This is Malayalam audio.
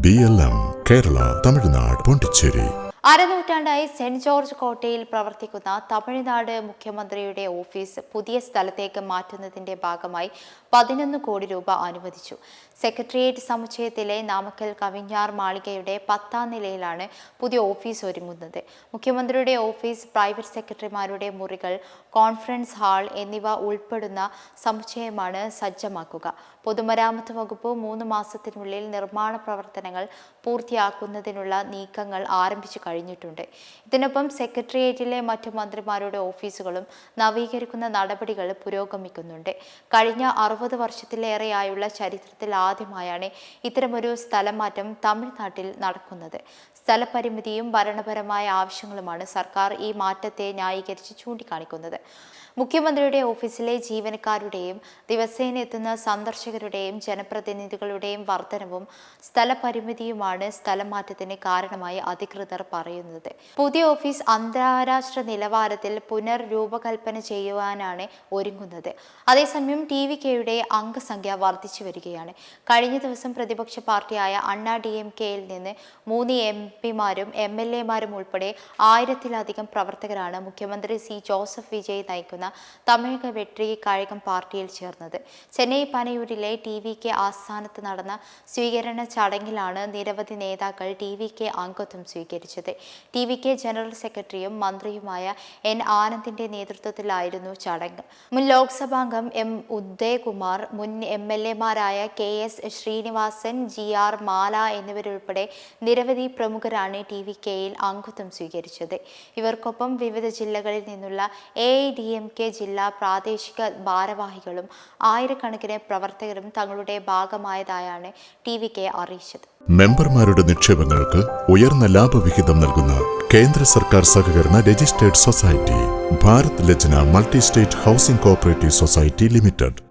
BLM കേരള, തമിഴ്നാട്, പോണ്ടിച്ചേരി. അരനൂറ്റാണ്ടായി സെന്റ് ജോർജ് കോട്ടയിൽ പ്രവർത്തിക്കുന്ന തമിഴ്നാട് മുഖ്യമന്ത്രിയുടെ ഓഫീസ് പുതിയ സ്ഥലത്തേക്ക് മാറ്റുന്നതിന്റെ ഭാഗമായി 11 കോടി രൂപ അനുവദിച്ചു. സെക്രട്ടേറിയറ്റ് സമുച്ചയത്തിലെ നാമക്കൽ കവിഞ്ഞാർ മാളികയുടെ 10ാം നിലയിലാണ് പുതിയ ഓഫീസ് ഒരുങ്ങുന്നത്. മുഖ്യമന്ത്രിയുടെ ഓഫീസ്, പ്രൈവറ്റ് സെക്രട്ടറിമാരുടെ മുറികൾ, കോൺഫറൻസ് ഹാൾ എന്നിവ ഉൾപ്പെടുന്ന സമുച്ചയമാണ് സജ്ജമാക്കുക. പൊതുമരാമത്ത് വകുപ്പ് 3 മാസത്തിനുള്ളിൽ നിർമ്മാണ പ്രവർത്തനങ്ങൾ പൂർത്തിയാക്കുന്നതിനുള്ള നീക്കങ്ങൾ ആരംഭിച്ചു കഴിഞ്ഞിട്ടുണ്ട്. ഇതിനൊപ്പം സെക്രട്ടേറിയറ്റിലെ മറ്റു മന്ത്രിമാരുടെ ഓഫീസുകളും നവീകരിക്കുന്ന നടപടികൾ പുരോഗമിക്കുന്നുണ്ട്. കഴിഞ്ഞ 60 വർഷത്തിലേറെയായുള്ള ചരിത്രത്തിൽ ആദ്യമായാണ് ഇത്തരമൊരു സ്ഥലമാറ്റം തമിഴ്നാട്ടിൽ നടക്കുന്നത്. സ്ഥലപരിമിതിയും ഭരണപരമായ ആവശ്യങ്ങളുമാണ് സർക്കാർ ഈ മാറ്റത്തെ ന്യായീകരിച്ച് ചൂണ്ടിക്കാണിക്കുന്നത്. മുഖ്യമന്ത്രിയുടെ ഓഫീസിലെ ജീവനക്കാരുടെയും ദിവസേന എത്തുന്ന സന്ദർശകരുടെയും ജനപ്രതിനിധികളുടെയും വർധനവും സ്ഥലപരിമിതിയുമാണ് സ്ഥലമാറ്റത്തിന് കാരണമായി അധികൃതർ പറയുന്നത്. പുതിയ ഓഫീസ് അന്താരാഷ്ട്ര നിലവാരത്തിൽ പുനർരൂപകൽപ്പന ചെയ്യുവാനാണ് ഒരുങ്ങുന്നത്. അതേസമയം TVKയുടെ അംഗസംഖ്യ വർദ്ധിച്ചു വരികയാണ്. കഴിഞ്ഞ ദിവസം പ്രതിപക്ഷ പാർട്ടിയായ അണ്ണാ DMKയിൽ നിന്ന് 3 MPമാരും MLAമാരും ഉൾപ്പെടെ 1000-ലധികം പ്രവർത്തകരാണ് മുഖ്യമന്ത്രി C. ജോസഫ് വിജയ് നയിക്കുന്ന തമിഴക വെട്രി കഴകം പാർട്ടിയിൽ ചേർന്നത്. ചെന്നൈ പനയൂരിലെ TVK ആസ്ഥാനത്ത് നടന്ന സ്വീകരണ ചടങ്ങിലാണ് നിരവധി നേതാക്കൾ TVK അംഗത്വം സ്വീകരിച്ചത്. TVK ജനറൽ സെക്രട്ടറിയും മന്ത്രിയുമായ N. ആനന്ദിന്റെ നേതൃത്വത്തിലായിരുന്നു ചടങ്ങ്. മുൻ ലോക്സഭാംഗം M. ഉദയകുമാർ, മുൻ MLAമാരായ KS. ശ്രീനിവാസൻ, GR. മാല എന്നിവരുൾപ്പെടെ നിരവധി പ്രമുഖരാണ് TVKയിൽ അംഗത്വം സ്വീകരിച്ചത്. ഇവർക്കൊപ്പം വിവിധ ജില്ലകളിൽ നിന്നുള്ള AIDMK ജില്ലാ പ്രാദേശിക ഭാരവാഹികളും ആയിരക്കണക്കിന് പ്രവർത്തകരും തങ്ങളുടെ ഭാഗമായതായാണ് TVK അറിയിച്ചത്. മെമ്പർമാരുടെ നിക്ഷേപങ്ങൾക്ക് ഉയർന്ന ലാഭവിഹിതം നൽകുന്ന കേന്ദ്ര സർക്കാർ സഹകരണ registered society Bharat Lajna multi state housing cooperative society limited.